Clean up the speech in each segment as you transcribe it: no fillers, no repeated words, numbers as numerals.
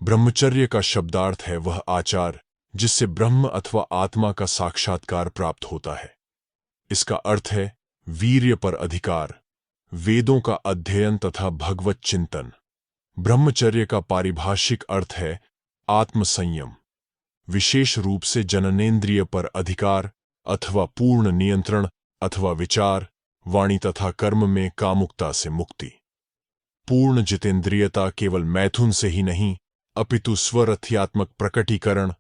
ब्रह्मचर्य का शब्दार्थ है वह आचार जिससे ब्रह्म अथवा आत्मा का साक्षात्कार प्राप्त होता है। इसका अर्थ है वीर्य पर अधिकार, वेदों का अध्ययन तथा भगवत चिंतन। ब्रह्मचर्य का पारिभाषिक अर्थ है आत्मसंयम, विशेष रूप से जननेंद्रिय पर अधिकार अथवा पूर्ण नियंत्रण अथवा विचार, वाणी तथा कर्म में कामुकता से मुक्ति। पूर्ण जितेंद्रियता केवल मैथुन से ही नहीं अपितु स्वरथ्यात्मक प्रकटीकरण,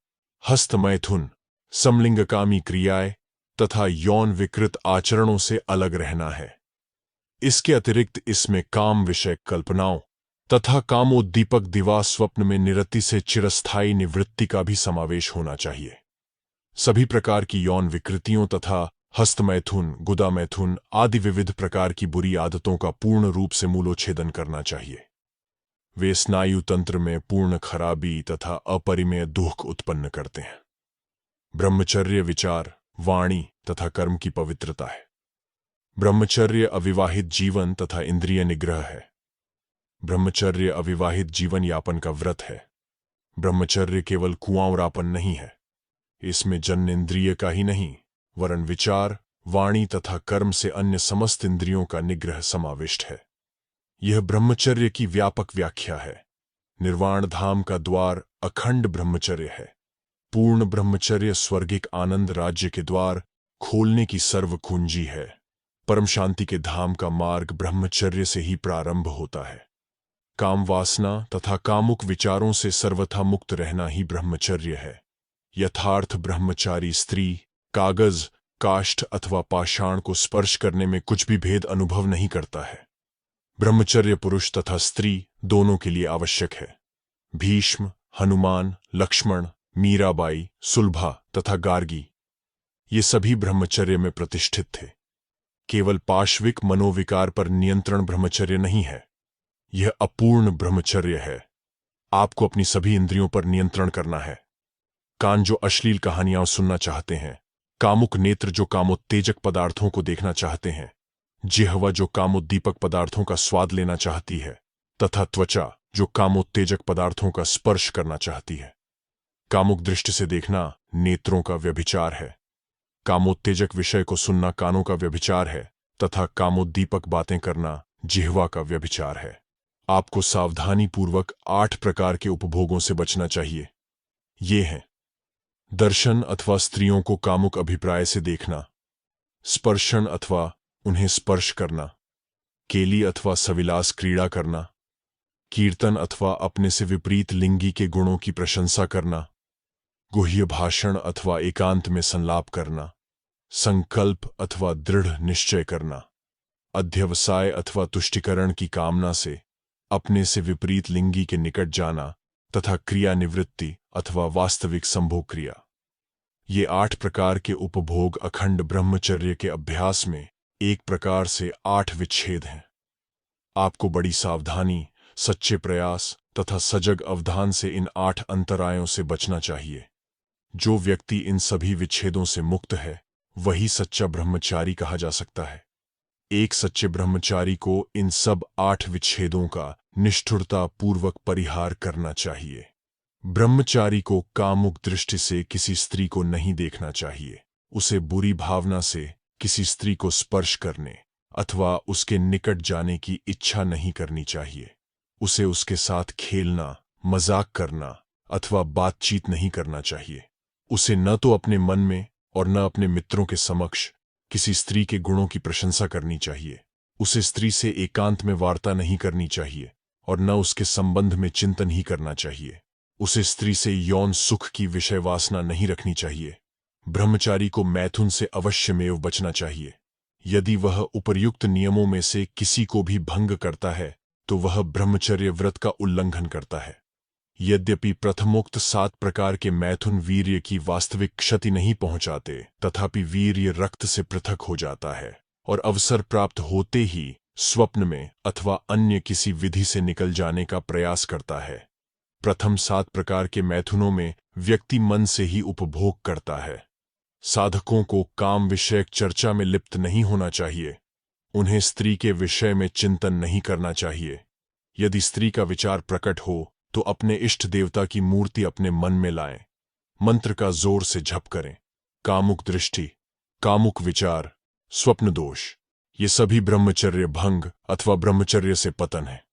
हस्त मैथुन, समलिंगकामी क्रियाएं तथा यौन विकृत आचरणों से अलग रहना है। इसके अतिरिक्त इसमें काम विषय कल्पनाओं तथा कामोद्दीपक दिवा स्वप्न में निरति से चिरस्थायी निवृत्ति का भी समावेश होना चाहिए। सभी प्रकार की यौन विकृतियों तथा हस्तमैथुन, गुदामैथुन आदि विविध प्रकार की बुरी आदतों का पूर्ण रूप से मूलोच्छेदन करना चाहिए। वे स्नायु तंत्र में पूर्ण खराबी तथा अपरिमेय दुख उत्पन्न करते हैं। ब्रह्मचर्य विचार, वाणी तथा कर्म की पवित्रता है। ब्रह्मचर्य अविवाहित जीवन तथा इंद्रिय निग्रह है। ब्रह्मचर्य अविवाहित जीवन यापन का व्रत है। ब्रह्मचर्य केवल कुंवारापन नहीं है, इसमें जन्नेंद्रिय का ही नहीं वरन विचार, वाणी तथा कर्म से अन्य समस्त इंद्रियों का निग्रह समाविष्ट है। यह ब्रह्मचर्य की व्यापक व्याख्या है। निर्वाण धाम का द्वार अखंड ब्रह्मचर्य है। पूर्ण ब्रह्मचर्य स्वर्गिक आनंद राज्य के द्वार खोलने की सर्व कुंजी है। परम शांति के धाम का मार्ग ब्रह्मचर्य से ही प्रारंभ होता है। काम वासना तथा कामुक विचारों से सर्वथा मुक्त रहना ही ब्रह्मचर्य है। यथार्थ ब्रह्मचारी स्त्री कागज, काष्ठ अथवा पाषाण को स्पर्श करने में कुछ भी भेद अनुभव नहीं करता है। ब्रह्मचर्य पुरुष तथा स्त्री दोनों के लिए आवश्यक है। भीष्म, हनुमान, लक्ष्मण, मीराबाई, सुलभा तथा गार्गी ये सभी ब्रह्मचर्य में प्रतिष्ठित थे। केवल पाश्विक मनोविकार पर नियंत्रण ब्रह्मचर्य नहीं है, यह अपूर्ण ब्रह्मचर्य है। आपको अपनी सभी इंद्रियों पर नियंत्रण करना है। कान जो अश्लील कहानियां सुनना चाहते हैं, कामुक नेत्र जो कामोत्तेजक पदार्थों को देखना चाहते हैं, जिह्वा जो कामोद्दीपक पदार्थों का स्वाद लेना चाहती है तथा त्वचा जो कामोत्तेजक पदार्थों का स्पर्श करना चाहती है। कामुक दृष्टि से देखना नेत्रों का व्यभिचार है। कामोत्तेजक विषय को सुनना कानों का व्यभिचार है तथा कामोद्दीपक बातें करना जिह्वा का व्यभिचार है। आपको सावधानी पूर्वक 8 प्रकार के उपभोगों से बचना चाहिए। ये हैं: दर्शन अथवा स्त्रियों को कामुक अभिप्राय से देखना, स्पर्शन अथवा उन्हें स्पर्श करना, केली अथवा सविलास क्रीड़ा करना, कीर्तन अथवा अपने से विपरीत लिंगी के गुणों की प्रशंसा करना, गुह्य भाषण अथवा एकांत में संलाप करना, संकल्प अथवा दृढ़ निश्चय करना, अध्यवसाय अथवा तुष्टिकरण की कामना से अपने से विपरीत लिंगी के निकट जाना तथा क्रिया निवृत्ति अथवा वास्तविक संभोग क्रिया। ये 8 प्रकार के उपभोग अखंड ब्रह्मचर्य के अभ्यास में एक प्रकार से 8 विच्छेद हैं। आपको बड़ी सावधानी, सच्चे प्रयास तथा सजग अवधान से इन 8 अंतरायों से बचना चाहिए। जो व्यक्ति इन सभी विच्छेदों से मुक्त है वही सच्चा ब्रह्मचारी कहा जा सकता है। एक सच्चे ब्रह्मचारी को इन सब 8 विच्छेदों का निष्ठुरता पूर्वक परिहार करना चाहिए। ब्रह्मचारी को कामुक दृष्टि से किसी स्त्री को नहीं देखना चाहिए। उसे बुरी भावना से किसी स्त्री को स्पर्श करने अथवा उसके निकट जाने की इच्छा नहीं करनी चाहिए। उसे उसके साथ खेलना, मजाक करना अथवा बातचीत नहीं करना चाहिए। उसे न तो अपने मन में और न अपने मित्रों के समक्ष किसी स्त्री के गुणों की प्रशंसा करनी चाहिए। उसे स्त्री से एकांत में वार्ता नहीं करनी चाहिए और न उसके संबंध में चिंतन ही करना चाहिए। उसे स्त्री से यौन सुख की विषय वासना नहीं रखनी चाहिए। ब्रह्मचारी को मैथुन से अवश्यमेव बचना चाहिए। यदि वह उपर्युक्त नियमों में से किसी को भी भंग करता है तो वह ब्रह्मचर्य व्रत का उल्लंघन करता है। यद्यपि प्रथमोक्त 7 प्रकार के मैथुन वीर्य की वास्तविक क्षति नहीं पहुंचाते, तथापि वीर्य रक्त से पृथक हो जाता है और अवसर प्राप्त होते ही स्वप्न में अथवा अन्य किसी विधि से निकल जाने का प्रयास करता है। प्रथम 7 प्रकार के मैथुनों में व्यक्ति मन से ही उपभोग करता है। साधकों को काम विषयक चर्चा में लिप्त नहीं होना चाहिए। उन्हें स्त्री के विषय में चिंतन नहीं करना चाहिए। यदि स्त्री का विचार प्रकट हो तो अपने इष्ट देवता की मूर्ति अपने मन में लाएं। मंत्र का जोर से जप करें। कामुक दृष्टि, कामुक विचार, स्वप्न दोष, ये सभी ब्रह्मचर्य भंग अथवा ब्रह्मचर्य से पतन है।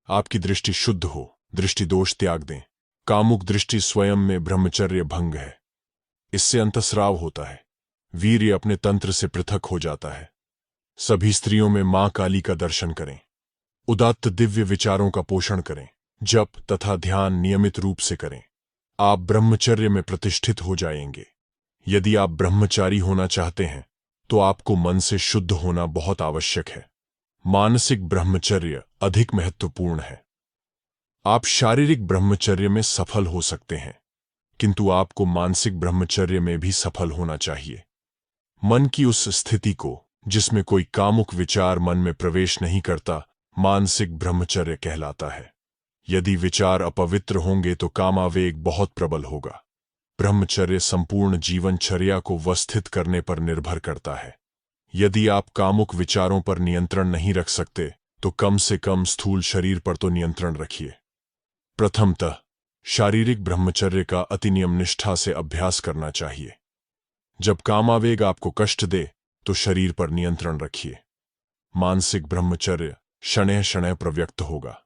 आपकी दृष्टि शुद्ध हो, दृष्टि दोष त्याग दें। कामुक दृष्टि स्वयं में ब्रह्मचर्य भंग है। इससे अंतस्राव होता है, वीर्य अपने तंत्र से पृथक हो जाता है। सभी स्त्रियों में मां काली का दर्शन करें। उदात्त दिव्य विचारों का पोषण करें। जप तथा ध्यान नियमित रूप से करें। आप ब्रह्मचर्य में प्रतिष्ठित हो जाएंगे। यदि आप ब्रह्मचारी होना चाहते हैं तो आपको मन से शुद्ध होना बहुत आवश्यक है। मानसिक ब्रह्मचर्य अधिक महत्वपूर्ण है। आप शारीरिक ब्रह्मचर्य में सफल हो सकते हैं, किंतु आपको मानसिक ब्रह्मचर्य में भी सफल होना चाहिए। मन की उस स्थिति को जिसमें कोई कामुक विचार मन में प्रवेश नहीं करता, मानसिक ब्रह्मचर्य कहलाता है। यदि विचार अपवित्र होंगे तो कामावेग बहुत प्रबल होगा। ब्रह्मचर्य संपूर्ण जीवनचर्या को व्यवस्थित करने पर निर्भर करता है। यदि आप कामुक विचारों पर नियंत्रण नहीं रख सकते तो कम से कम स्थूल शरीर पर तो नियंत्रण रखिए। प्रथमतः शारीरिक ब्रह्मचर्य का अति नियम निष्ठा से अभ्यास करना चाहिए। जब कामावेग आपको कष्ट दे तो शरीर पर नियंत्रण रखिए। मानसिक ब्रह्मचर्य शनैः शनैः प्रव्यक्त होगा।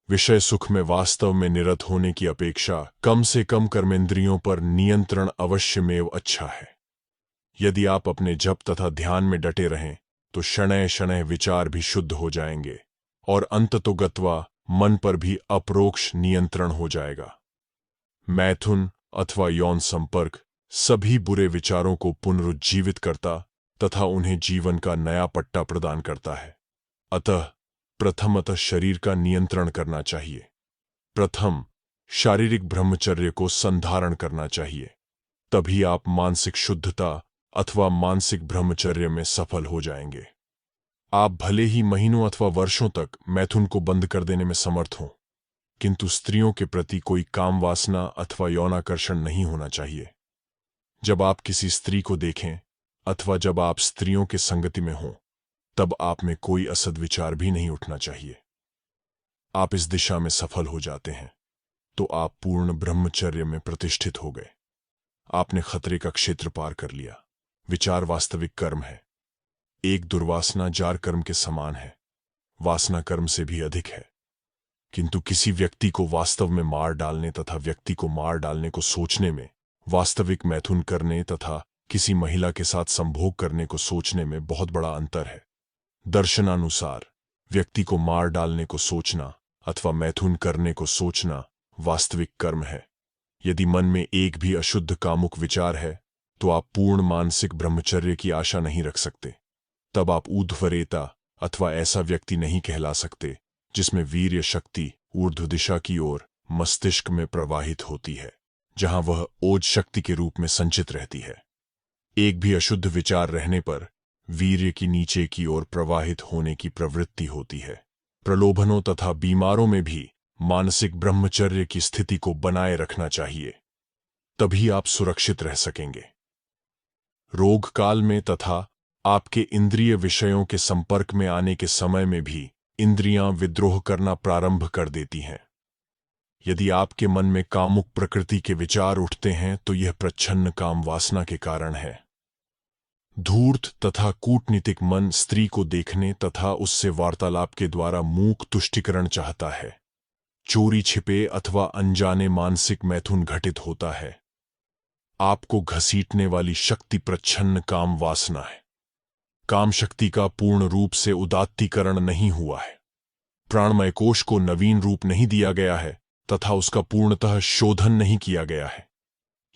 विषय सुख में वास्तव में निरत होने की अपेक्षा कम से कम कर्मेंद्रियों पर नियंत्रण अवश्यमेव अच्छा है। यदि आप अपने जप तथा ध्यान में डटे रहें तो शनैः शनैः विचार भी शुद्ध हो जाएंगे और अंततोगत्वा मन पर भी अपरोक्ष नियंत्रण हो जाएगा। मैथुन अथवा यौन संपर्क सभी बुरे विचारों को पुनरुज्जीवित करता तथा उन्हें जीवन का नया पट्टा प्रदान करता है। अतः प्रथमतः शरीर का नियंत्रण करना चाहिए। प्रथम शारीरिक ब्रह्मचर्य को संधारण करना चाहिए, तभी आप मानसिक शुद्धता अथवा मानसिक ब्रह्मचर्य में सफल हो जाएंगे। आप भले ही महीनों अथवा वर्षों तक मैथुन को बंद कर देने में समर्थ हों, किंतु स्त्रियों के प्रति कोई काम वासना अथवा यौनाकर्षण नहीं होना चाहिए। जब आप किसी स्त्री को देखें अथवा जब आप स्त्रियों के संगति में हों, तब आप में कोई असद विचार भी नहीं उठना चाहिए। आप इस दिशा में सफल हो जाते हैं तो आप पूर्ण ब्रह्मचर्य में प्रतिष्ठित हो गए। आपने खतरे का क्षेत्र पार कर लिया। विचार वास्तविक कर्म है। एक दुर्वासना जार कर्म के समान है, वासना कर्म से भी अधिक है। किंतु किसी व्यक्ति को वास्तव में मार डालने तथा व्यक्ति को मार डालने को सोचने में, वास्तविक मैथुन करने तथा किसी महिला के साथ संभोग करने को सोचने में बहुत बड़ा अंतर है। दर्शनानुसार व्यक्ति को मार डालने को सोचना अथवा मैथुन करने को सोचना वास्तविक कर्म है। यदि मन में एक भी अशुद्ध कामुक विचार है तो आप पूर्ण मानसिक ब्रह्मचर्य की आशा नहीं रख सकते। तब आप ऊर्ध्वरेता अथवा ऐसा व्यक्ति नहीं कहला सकते जिसमें वीर्य शक्ति ऊर्ध्व दिशा की ओर मस्तिष्क में प्रवाहित होती है, जहां वह ओज शक्ति के रूप में संचित रहती है। एक भी अशुद्ध विचार रहने पर वीर्य की नीचे की ओर प्रवाहित होने की प्रवृत्ति होती है। प्रलोभनों तथा बीमारों में भी मानसिक ब्रह्मचर्य की स्थिति को बनाए रखना चाहिए, तभी आप सुरक्षित रह सकेंगे। रोग काल में तथा आपके इंद्रिय विषयों के संपर्क में आने के समय में भी इंद्रियां विद्रोह करना प्रारंभ कर देती हैं। यदि आपके मन में कामुक प्रकृति के विचार उठते हैं तो यह प्रच्छन्न काम वासना के कारण है। धूर्त तथा कूटनीतिक मन स्त्री को देखने तथा उससे वार्तालाप के द्वारा मूक तुष्टिकरण चाहता है। चोरी छिपे अथवा अनजाने मानसिक मैथुन घटित होता है। आपको घसीटने वाली शक्ति प्रच्छन्न काम वासना है। काम शक्ति का पूर्ण रूप से उदात्तीकरण नहीं हुआ है। प्राणमय कोश को नवीन रूप नहीं दिया गया है तथा उसका पूर्णतः शोधन नहीं किया गया है।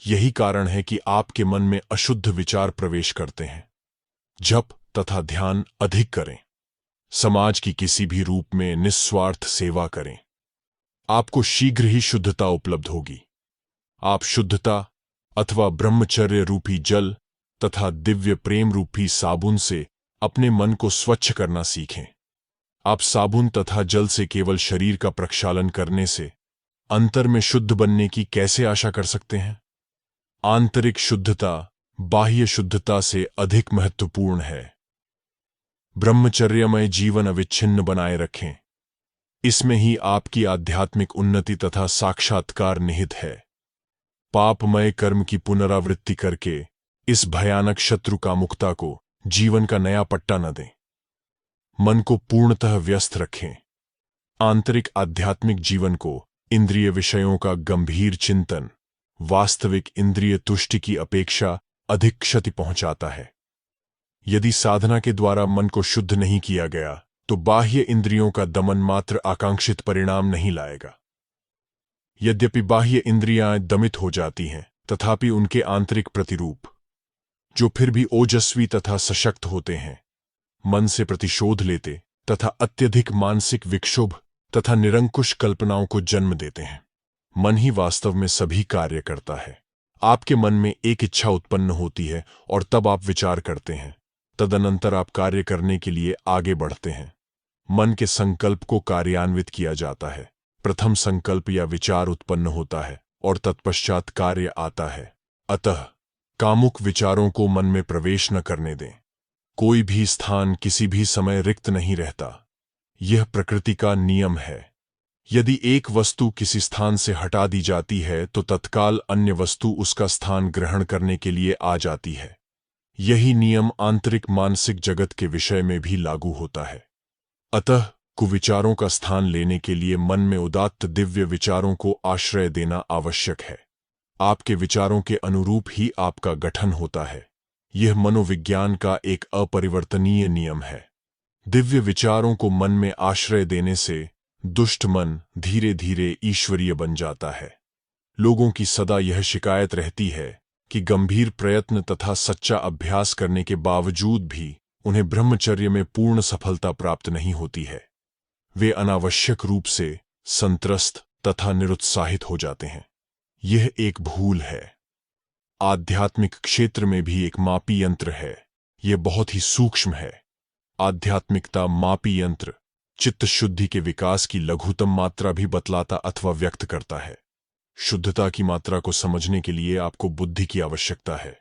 यही कारण है कि आपके मन में अशुद्ध विचार प्रवेश करते हैं। जप तथा ध्यान अधिक करें। समाज की किसी भी रूप में निस्वार्थ सेवा करें। आपको शीघ्र ही शुद्धता उपलब्ध होगी। आप शुद्धता अथवा ब्रह्मचर्य रूपी जल तथा दिव्य प्रेम रूपी साबुन से अपने मन को स्वच्छ करना सीखें। आप साबुन तथा जल से केवल शरीर का प्रक्षालन करने से अंतर में शुद्ध बनने की कैसे आशा कर सकते हैं? आंतरिक शुद्धता बाह्य शुद्धता से अधिक महत्वपूर्ण है। ब्रह्मचर्यमय जीवन अविच्छिन्न बनाए रखें। इसमें ही आपकी आध्यात्मिक उन्नति तथा साक्षात्कार निहित है। पापमय कर्म की पुनरावृत्ति करके इस भयानक शत्रु कामुकता को जीवन का नया पट्टा न दें। मन को पूर्णतः व्यस्त रखें। आंतरिक आध्यात्मिक जीवन को इंद्रिय विषयों का गंभीर चिंतन वास्तविक इंद्रिय तुष्टि की अपेक्षा अधिक क्षति पहुंचाता है। यदि साधना के द्वारा मन को शुद्ध नहीं किया गया तो बाह्य इंद्रियों का दमन मात्र आकांक्षित परिणाम नहीं लाएगा। यद्यपि बाह्य इंद्रियां दमित हो जाती हैं, तथापि उनके आंतरिक प्रतिरूप, जो फिर भी ओजस्वी तथा सशक्त होते हैं, मन से प्रतिशोध लेते तथा अत्यधिक मानसिक विक्षोभ तथा निरंकुश कल्पनाओं को जन्म देते हैं। मन ही वास्तव में सभी कार्य करता है। आपके मन में एक इच्छा उत्पन्न होती है और तब आप विचार करते हैं, तदनंतर आप कार्य करने के लिए आगे बढ़ते हैं। मन के संकल्प को कार्यान्वित किया जाता है। प्रथम संकल्प या विचार उत्पन्न होता है और तत्पश्चात कार्य आता है। अतः कामुक विचारों को मन में प्रवेश न करने दें। कोई भी स्थान किसी भी समय रिक्त नहीं रहता। यह प्रकृति का नियम है। यदि एक वस्तु किसी स्थान से हटा दी जाती है तो तत्काल अन्य वस्तु उसका स्थान ग्रहण करने के लिए आ जाती है। यही नियम आंतरिक मानसिक जगत के विषय में भी लागू होता है। अतः कुविचारों का स्थान लेने के लिए मन में उदात्त दिव्य विचारों को आश्रय देना आवश्यक है। आपके विचारों के अनुरूप ही आपका गठन होता है। यह मनोविज्ञान का एक अपरिवर्तनीय नियम है। दिव्य विचारों को मन में आश्रय देने से दुष्ट मन धीरे धीरे ईश्वरीय बन जाता है। लोगों की सदा यह शिकायत रहती है कि गंभीर प्रयत्न तथा सच्चा अभ्यास करने के बावजूद भी उन्हें ब्रह्मचर्य में पूर्ण सफलता प्राप्त नहीं होती है। वे अनावश्यक रूप से संत्रस्त तथा निरुत्साहित हो जाते हैं। यह एक भूल है। आध्यात्मिक क्षेत्र में भी एक मापी यंत्र है। यह बहुत ही सूक्ष्म है। आध्यात्मिकता मापी यंत्र चित्त शुद्धि के विकास की लघुतम मात्रा भी बतलाता अथवा व्यक्त करता है। शुद्धता की मात्रा को समझने के लिए आपको बुद्धि की आवश्यकता है।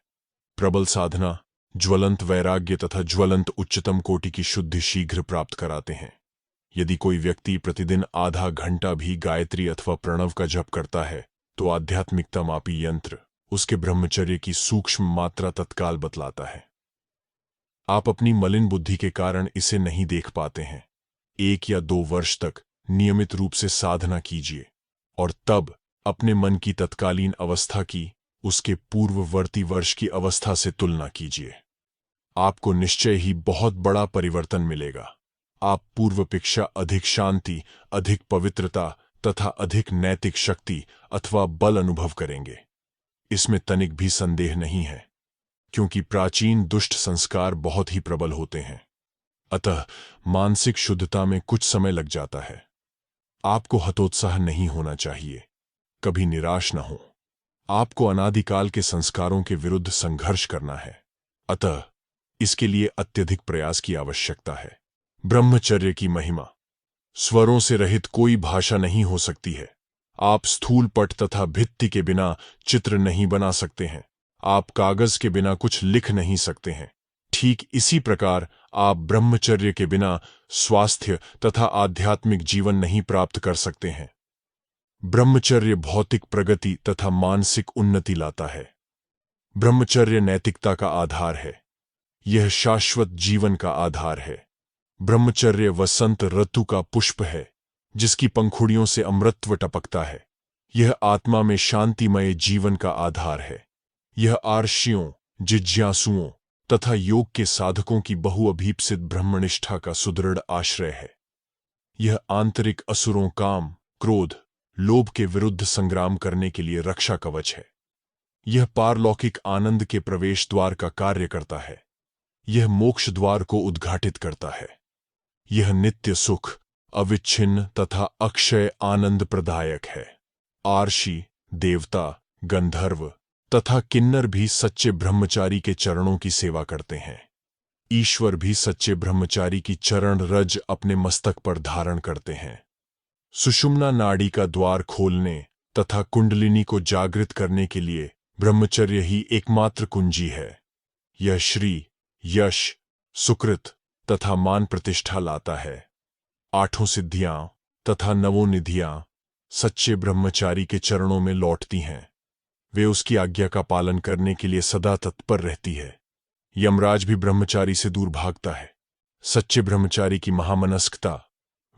प्रबल साधना, ज्वलंत वैराग्य तथा ज्वलंत उच्चतम कोटि की शुद्धि शीघ्र प्राप्त कराते हैं। यदि कोई व्यक्ति प्रतिदिन आधा घंटा भी गायत्री अथवा प्रणव का जप करता है तो आध्यात्मिकता मापी यंत्र उसके ब्रह्मचर्य की सूक्ष्म मात्रा तत्काल बतलाता है। आप अपनी मलिन बुद्धि के कारण इसे नहीं देख पाते हैं। 1 या 2 वर्ष तक नियमित रूप से साधना कीजिए और तब अपने मन की तत्कालीन अवस्था की उसके पूर्ववर्ती वर्ष की अवस्था से तुलना कीजिए। आपको निश्चय ही बहुत बड़ा परिवर्तन मिलेगा। आप पूर्वापेक्षा अधिक शांति, अधिक पवित्रता तथा अधिक नैतिक शक्ति अथवा बल अनुभव करेंगे। इसमें तनिक भी संदेह नहीं है, क्योंकि प्राचीन दुष्ट संस्कार बहुत ही प्रबल होते हैं। अतः मानसिक शुद्धता में कुछ समय लग जाता है। आपको हतोत्साह नहीं होना चाहिए, कभी निराश न हो। आपको अनादिकाल के संस्कारों के विरुद्ध संघर्ष करना है। अतः इसके लिए अत्यधिक प्रयास की आवश्यकता है। ब्रह्मचर्य की महिमा। स्वरों से रहित कोई भाषा नहीं हो सकती है। आप स्थूल पट तथा भित्ति के बिना चित्र नहीं बना सकते हैं। आप कागज के बिना कुछ लिख नहीं सकते हैं। ठीक इसी प्रकार आप ब्रह्मचर्य के बिना स्वास्थ्य तथा आध्यात्मिक जीवन नहीं प्राप्त कर सकते हैं। ब्रह्मचर्य भौतिक प्रगति तथा मानसिक उन्नति लाता है। ब्रह्मचर्य नैतिकता का आधार है। यह शाश्वत जीवन का आधार है। ब्रह्मचर्य वसंत ऋतु का पुष्प है, जिसकी पंखुड़ियों से अमृतत्व टपकता है। यह आत्मा में शांतिमय जीवन का आधार है। यह आर्षियों, जिज्ञासुओं तथा योग के साधकों की बहुअभीप्सित ब्रह्मनिष्ठा का सुदृढ़ आश्रय है। यह आंतरिक असुरों काम, क्रोध, लोभ के विरुद्ध संग्राम करने के लिए रक्षा कवच है। यह पारलौकिक आनंद के प्रवेश द्वार का कार्य करता है। यह मोक्ष द्वार को उद्घाटित करता है। यह नित्य सुख, अविच्छिन्न तथा अक्षय आनंद प्रदायक है। आर्षि, देवता, गंधर्व तथा किन्नर भी सच्चे ब्रह्मचारी के चरणों की सेवा करते हैं। ईश्वर भी सच्चे ब्रह्मचारी की चरण रज अपने मस्तक पर धारण करते हैं। सुषुम्ना नाड़ी का द्वार खोलने तथा कुंडलिनी को जागृत करने के लिए ब्रह्मचर्य ही एकमात्र कुंजी है। यह श्री, यश, सुकृत तथा मान प्रतिष्ठा लाता है। 8 सिद्धियां तथा नवोनिधियां सच्चे ब्रह्मचारी के चरणों में लौटती हैं। वे उसकी आज्ञा का पालन करने के लिए सदा तत्पर रहती है। यमराज भी ब्रह्मचारी से दूर भागता है। सच्चे ब्रह्मचारी की महामनस्कता,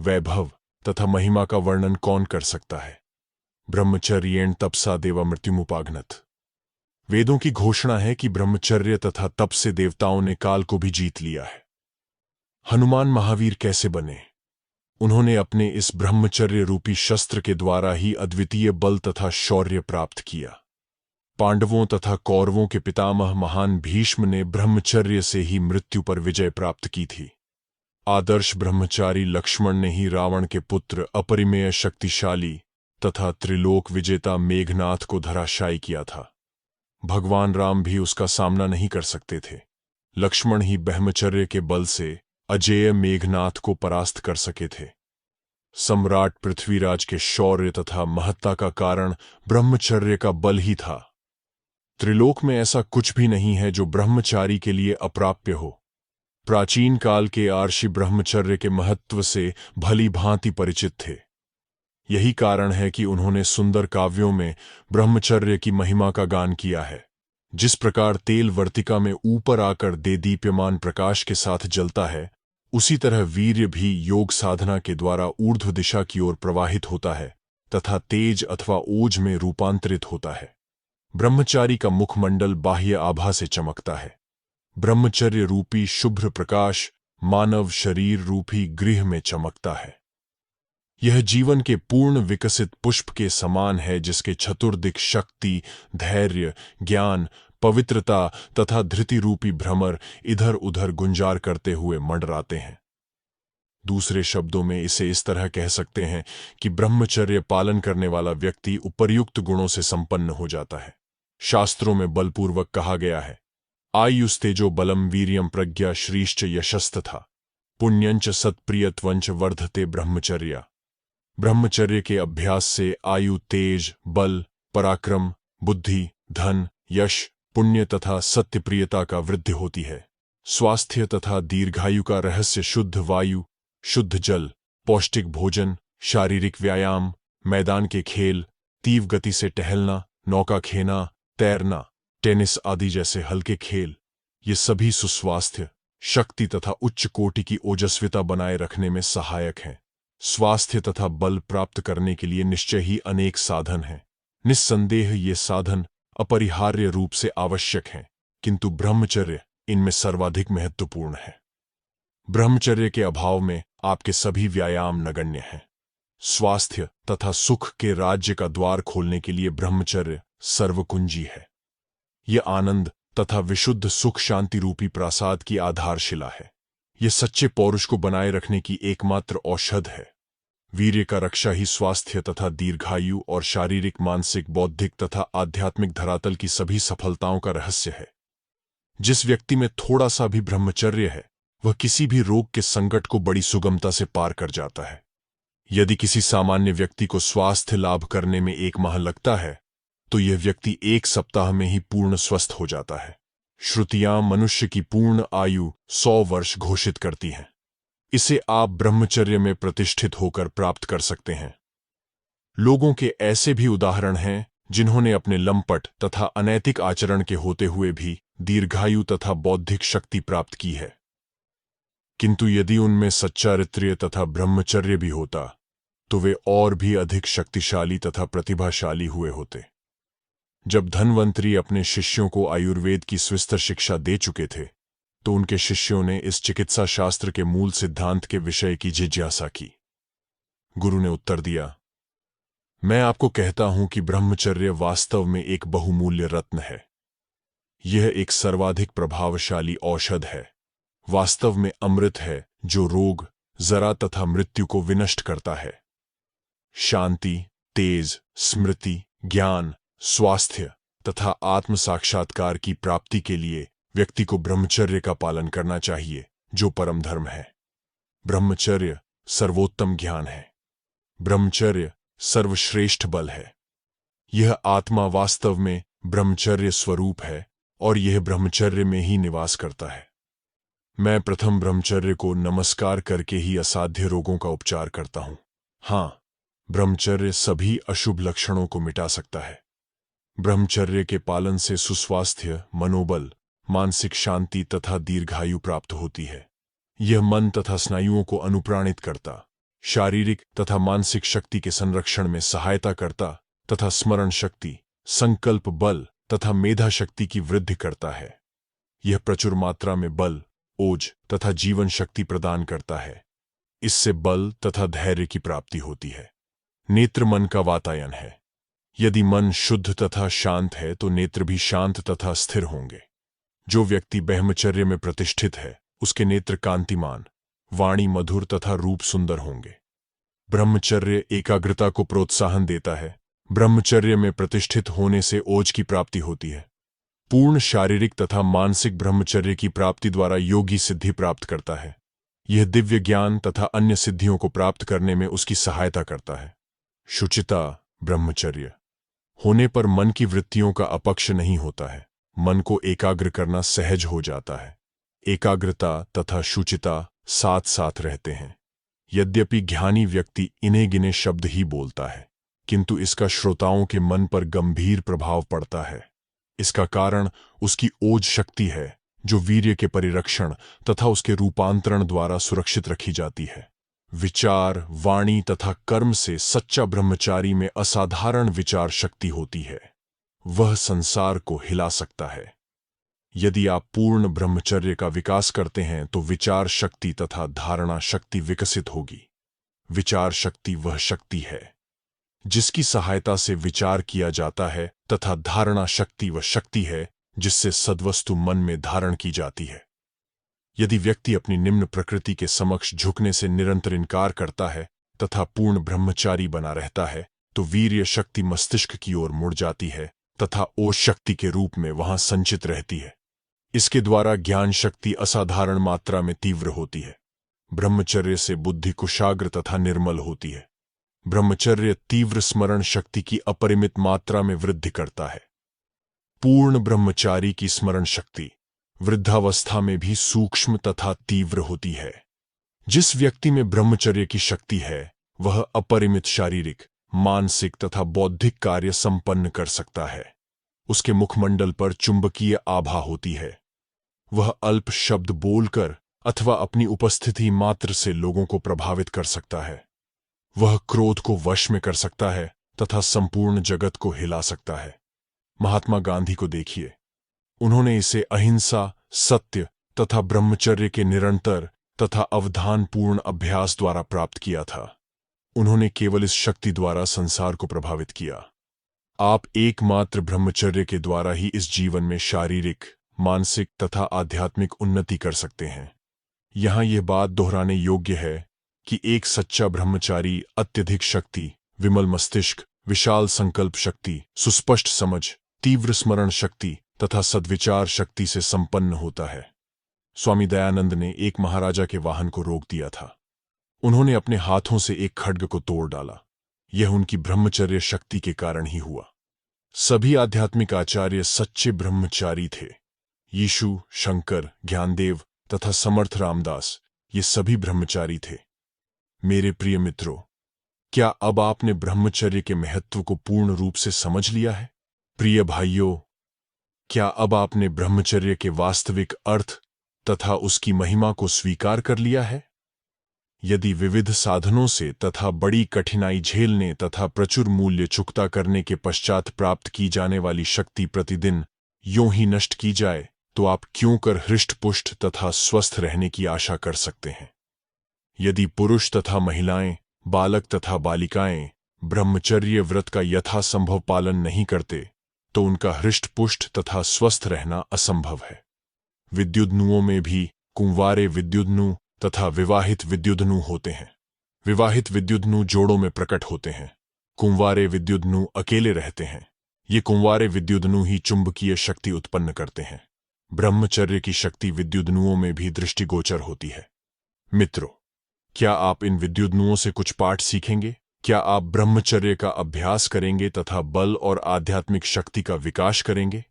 वैभव तथा महिमा का वर्णन कौन कर सकता है। ब्रह्मचर्येण तपसा देवा मृत्युमुपाघ्नत। वेदों की घोषणा है कि ब्रह्मचर्य तथा तप से देवताओं ने काल को भी जीत लिया है। हनुमान महावीर कैसे बने? उन्होंने अपने इस ब्रह्मचर्य रूपी शस्त्र के द्वारा ही अद्वितीय बल तथा शौर्य प्राप्त किया। पांडवों तथा कौरवों के पितामह महान भीष्म ने ब्रह्मचर्य से ही मृत्यु पर विजय प्राप्त की थी। आदर्श ब्रह्मचारी लक्ष्मण ने ही रावण के पुत्र अपरिमेय शक्तिशाली तथा त्रिलोक विजेता मेघनाथ को धराशायी किया था। भगवान राम भी उसका सामना नहीं कर सकते थे। लक्ष्मण ही ब्रह्मचर्य के बल से अजेय मेघनाथ को परास्त कर सके थे। सम्राट पृथ्वीराज के शौर्य तथा महत्ता का कारण ब्रह्मचर्य का बल ही था। त्रिलोक में ऐसा कुछ भी नहीं है जो ब्रह्मचारी के लिए अप्राप्य हो। प्राचीन काल के आर्षि ब्रह्मचर्य के महत्व से भली भांति परिचित थे। यही कारण है कि उन्होंने सुंदर काव्यों में ब्रह्मचर्य की महिमा का गान किया है। जिस प्रकार तेल वर्तिका में ऊपर आकर देदीप्यमान प्रकाश के साथ जलता है, उसी तरह वीर्य भी योग साधना के द्वारा ऊर्ध्व दिशा की ओर प्रवाहित होता है तथा तेज अथवा ओज में रूपांतरित होता है। ब्रह्मचारी का मुखमंडल बाह्य आभा से चमकता है। ब्रह्मचर्य रूपी शुभ्र प्रकाश मानव शरीर रूपी गृह में चमकता है। यह जीवन के पूर्ण विकसित पुष्प के समान है, जिसके चतुर्दिक शक्ति, धैर्य, ज्ञान, पवित्रता तथा धृति रूपी भ्रमर इधर उधर गुंजार करते हुए मंडराते हैं। दूसरे शब्दों में इसे इस तरह कह सकते हैं कि ब्रह्मचर्य पालन करने वाला व्यक्ति उपर्युक्त गुणों से संपन्न हो जाता है। शास्त्रों में बलपूर्वक कहा गया है, आयुस्तेजो बलम वीर्यम प्रज्ञा श्रीश्च यशस्तथा पुण्यंच सत्प्रियत्वंच वर्धते ब्रह्मचर्या। ब्रह्मचर्य के अभ्यास से आयु, तेज, बल, पराक्रम, बुद्धि, धन, यश, पुण्य तथा सत्यप्रियता का वृद्धि होती है। स्वास्थ्य तथा दीर्घायु का रहस्य शुद्ध वायु, शुद्ध जल, पौष्टिक भोजन, शारीरिक व्यायाम, मैदान के खेल, तीव्र गति से टहलना, नौका खेना, तैरना, टेनिस आदि जैसे हल्के खेल, ये सभी सुस्वास्थ्य, शक्ति तथा उच्च कोटि की ओजस्विता बनाए रखने में सहायक हैं। स्वास्थ्य तथा बल प्राप्त करने के लिए निश्चय ही अनेक साधन हैं। निस्संदेह ये साधन अपरिहार्य रूप से आवश्यक हैं, किंतु ब्रह्मचर्य इनमें सर्वाधिक महत्वपूर्ण है। ब्रह्मचर्य के अभाव में आपके सभी व्यायाम नगण्य हैं। स्वास्थ्य तथा सुख के राज्य का द्वार खोलने के लिए ब्रह्मचर्य सर्वकुंजी है। यह आनंद तथा विशुद्ध सुख शांति रूपी प्रासाद की आधारशिला है। यह सच्चे पौरुष को बनाए रखने की एकमात्र औषध है। वीर्य का रक्षा ही स्वास्थ्य तथा दीर्घायु और शारीरिक, मानसिक, बौद्धिक तथा आध्यात्मिक धरातल की सभी सफलताओं का रहस्य है। जिस व्यक्ति में थोड़ा सा भी ब्रह्मचर्य है, वह किसी भी रोग के संकट को बड़ी सुगमता से पार कर जाता है। यदि किसी सामान्य व्यक्ति को स्वास्थ्य लाभ करने में 1 माह लगता है, तो यह व्यक्ति 1 सप्ताह में ही पूर्ण स्वस्थ हो जाता है। श्रुतियां मनुष्य की पूर्ण आयु 100 वर्ष घोषित करती हैं। इसे आप ब्रह्मचर्य में प्रतिष्ठित होकर प्राप्त कर सकते हैं। लोगों के ऐसे भी उदाहरण हैं जिन्होंने अपने लंपट तथा अनैतिक आचरण के होते हुए भी दीर्घायु तथा बौद्धिक शक्ति प्राप्त की है। किंतु यदि उनमें सच्चारित्र्य तथा ब्रह्मचर्य भी होता, तो वे और भी अधिक शक्तिशाली तथा प्रतिभाशाली हुए होते। जब धन्वंतरी अपने शिष्यों को आयुर्वेद की सविस्तर शिक्षा दे चुके थे, तो उनके शिष्यों ने इस चिकित्सा शास्त्र के मूल सिद्धांत के विषय की जिज्ञासा की। गुरु ने उत्तर दिया, मैं आपको कहता हूं कि ब्रह्मचर्य वास्तव में एक बहुमूल्य रत्न है। यह एक सर्वाधिक प्रभावशाली औषध है। वास्तव में अमृत है जो रोग, जरा तथा मृत्यु को विनष्ट करता है। शांति, तेज, स्मृति, ज्ञान, स्वास्थ्य तथा आत्म साक्षात्कार की प्राप्ति के लिए व्यक्ति को ब्रह्मचर्य का पालन करना चाहिए, जो परम धर्म है। ब्रह्मचर्य सर्वोत्तम ज्ञान है। ब्रह्मचर्य सर्वश्रेष्ठ बल है। यह आत्मा वास्तव में ब्रह्मचर्य स्वरूप है और यह ब्रह्मचर्य में ही निवास करता है। मैं प्रथम ब्रह्मचर्य को नमस्कार करके ही असाध्य रोगों का उपचार करता हूं। हाँ, ब्रह्मचर्य सभी अशुभ लक्षणों को मिटा सकता है। ब्रह्मचर्य के पालन से सुस्वास्थ्य, मनोबल, मानसिक शांति तथा दीर्घायु प्राप्त होती है। यह मन तथा स्नायुओं को अनुप्राणित करता, शारीरिक तथा मानसिक शक्ति के संरक्षण में सहायता करता तथा स्मरण शक्ति, संकल्प बल तथा मेधा शक्ति की वृद्धि करता है। यह प्रचुर मात्रा में बल, ओज तथा जीवन शक्ति प्रदान करता है। इससे बल तथा धैर्य की प्राप्ति होती है। नेत्र मन का वातायन है। यदि मन शुद्ध तथा शांत है तो नेत्र भी शांत तथा स्थिर होंगे। जो व्यक्ति ब्रह्मचर्य में प्रतिष्ठित है उसके नेत्र कांतिमान, वाणी मधुर तथा रूप सुंदर होंगे। ब्रह्मचर्य एकाग्रता को प्रोत्साहन देता है। ब्रह्मचर्य में प्रतिष्ठित होने से ओज की प्राप्ति होती है। पूर्ण शारीरिक तथा मानसिक ब्रह्मचर्य की प्राप्ति द्वारा योगी सिद्धि प्राप्त करता है। यह दिव्य ज्ञान तथा अन्य सिद्धियों को प्राप्त करने में उसकी सहायता करता है। शुचिता ब्रह्मचर्य होने पर मन की वृत्तियों का अपक्ष नहीं होता है। मन को एकाग्र करना सहज हो जाता है। एकाग्रता तथा शुचिता साथ साथ रहते हैं। यद्यपि ज्ञानी व्यक्ति इन्हें गिने शब्द ही बोलता है, किंतु इसका श्रोताओं के मन पर गंभीर प्रभाव पड़ता है। इसका कारण उसकी ओज शक्ति है, जो वीर्य के परिरक्षण तथा उसके रूपांतरण द्वारा सुरक्षित रखी जाती है। विचार, वाणी तथा कर्म से सच्चा ब्रह्मचारी में असाधारण विचार शक्ति होती है। वह संसार को हिला सकता है। यदि आप पूर्ण ब्रह्मचर्य का विकास करते हैं तो विचार शक्ति तथा धारणा शक्ति विकसित होगी। विचार शक्ति वह शक्ति है जिसकी सहायता से विचार किया जाता है तथा धारणा शक्ति वह शक्ति है जिससे सद्वस्तु मन में धारण की जाती है। यदि व्यक्ति अपनी निम्न प्रकृति के समक्ष झुकने से निरंतर इनकार करता है तथा पूर्ण ब्रह्मचारी बना रहता है तो वीर्य शक्ति मस्तिष्क की ओर मुड़ जाती है तथा ओज शक्ति के रूप में वहां संचित रहती है। इसके द्वारा ज्ञान शक्ति असाधारण मात्रा में तीव्र होती है। ब्रह्मचर्य से बुद्धि कुशाग्र तथा निर्मल होती है। ब्रह्मचर्य तीव्र स्मरण शक्ति की अपरिमित मात्रा में वृद्धि करता है। पूर्ण ब्रह्मचारी की स्मरण शक्ति वृद्धावस्था में भी सूक्ष्म तथा तीव्र होती है। जिस व्यक्ति में ब्रह्मचर्य की शक्ति है वह अपरिमित शारीरिक, मानसिक तथा बौद्धिक कार्य संपन्न कर सकता है। उसके मुखमंडल पर चुंबकीय आभा होती है। वह अल्प शब्द बोलकर अथवा अपनी उपस्थिति मात्र से लोगों को प्रभावित कर सकता है। वह क्रोध को वश में कर सकता है तथा संपूर्ण जगत को हिला सकता है। महात्मा गांधी को देखिए, उन्होंने इसे अहिंसा, सत्य तथा ब्रह्मचर्य के निरंतर तथा अवधानपूर्ण अभ्यास द्वारा प्राप्त किया था। उन्होंने केवल इस शक्ति द्वारा संसार को प्रभावित किया। आप एकमात्र ब्रह्मचर्य के द्वारा ही इस जीवन में शारीरिक, मानसिक तथा आध्यात्मिक उन्नति कर सकते हैं। यहां यह बात दोहराने योग्य है कि एक सच्चा ब्रह्मचारी अत्यधिक शक्ति, विमल मस्तिष्क, विशाल संकल्प शक्ति, सुस्पष्ट समझ, तीव्र स्मरण शक्ति तथा सद्विचार शक्ति से संपन्न होता है। स्वामी दयानंद ने एक महाराजा के वाहन को रोक दिया था। उन्होंने अपने हाथों से एक खड्ग को तोड़ डाला। यह उनकी ब्रह्मचर्य शक्ति के कारण ही हुआ। सभी आध्यात्मिक आचार्य सच्चे ब्रह्मचारी थे। यीशु, शंकर, ज्ञानदेव तथा समर्थ रामदास ये सभी ब्रह्मचारी थे। मेरे प्रिय मित्रों, क्या अब आपने ब्रह्मचर्य के महत्व को पूर्ण रूप से समझ लिया है? प्रिय भाइयों, क्या अब आपने ब्रह्मचर्य के वास्तविक अर्थ तथा उसकी महिमा को स्वीकार कर लिया है? यदि विविध साधनों से तथा बड़ी कठिनाई झेलने तथा प्रचुर मूल्य चुकता करने के पश्चात प्राप्त की जाने वाली शक्ति प्रतिदिन यूं ही नष्ट की जाए तो आप क्यों कर हृष्ट-पुष्ट तथा स्वस्थ रहने की आशा कर सकते हैं? यदि पुरुष तथा महिलाएं, बालक तथा बालिकाएं ब्रह्मचर्य व्रत का यथासंभव पालन नहीं करते तो उनका हृष्ट-पुष्ट तथा स्वस्थ रहना असंभव है। विद्युद्नुओं में भी कुंवारे विद्युद्नु तथा विवाहित विद्युद्नु होते हैं। विवाहित विद्युद्नु जोड़ों में प्रकट होते हैं। कुंवारे विद्युद्नु अकेले रहते हैं। ये कुंवारे विद्युद्नु ही चुंबकीय शक्ति उत्पन्न करते हैं। ब्रह्मचर्य की शक्ति विद्युद्नुओं में भी दृष्टिगोचर होती है। मित्रों, क्या आप इन विद्युद्नुओं से कुछ पाठ सीखेंगे? क्या आप ब्रह्मचर्य का अभ्यास करेंगे तथा बल और आध्यात्मिक शक्ति का विकास करेंगे?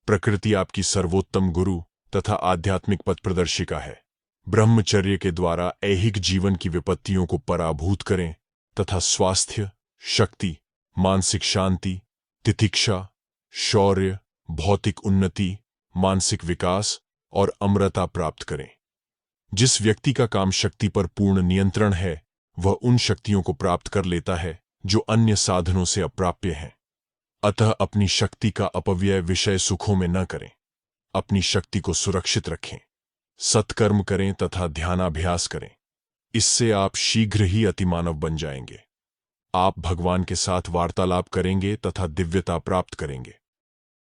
प्रकृति आपकी सर्वोत्तम गुरु तथा आध्यात्मिक पथ प्रदर्शिका है। ब्रह्मचर्य के द्वारा ऐहिक जीवन की विपत्तियों को पराभूत करें तथा स्वास्थ्य, शक्ति, मानसिक शांति, तितिक्षा, शौर्य, भौतिक उन्नति, मानसिक विकास और अमरता प्राप्त करें। जिस व्यक्ति का काम शक्ति पर पूर्ण नियंत्रण है, वह उन शक्तियों को प्राप्त कर लेता है जो अन्य साधनों से अप्राप्य हैं। अतः अपनी शक्ति का अपव्यय विषय सुखों में न करें। अपनी शक्ति को सुरक्षित रखें, सत्कर्म करें तथा ध्यानाभ्यास करें। इससे आप शीघ्र ही अतिमानव बन जाएंगे। आप भगवान के साथ वार्तालाप करेंगे तथा दिव्यता प्राप्त करेंगे।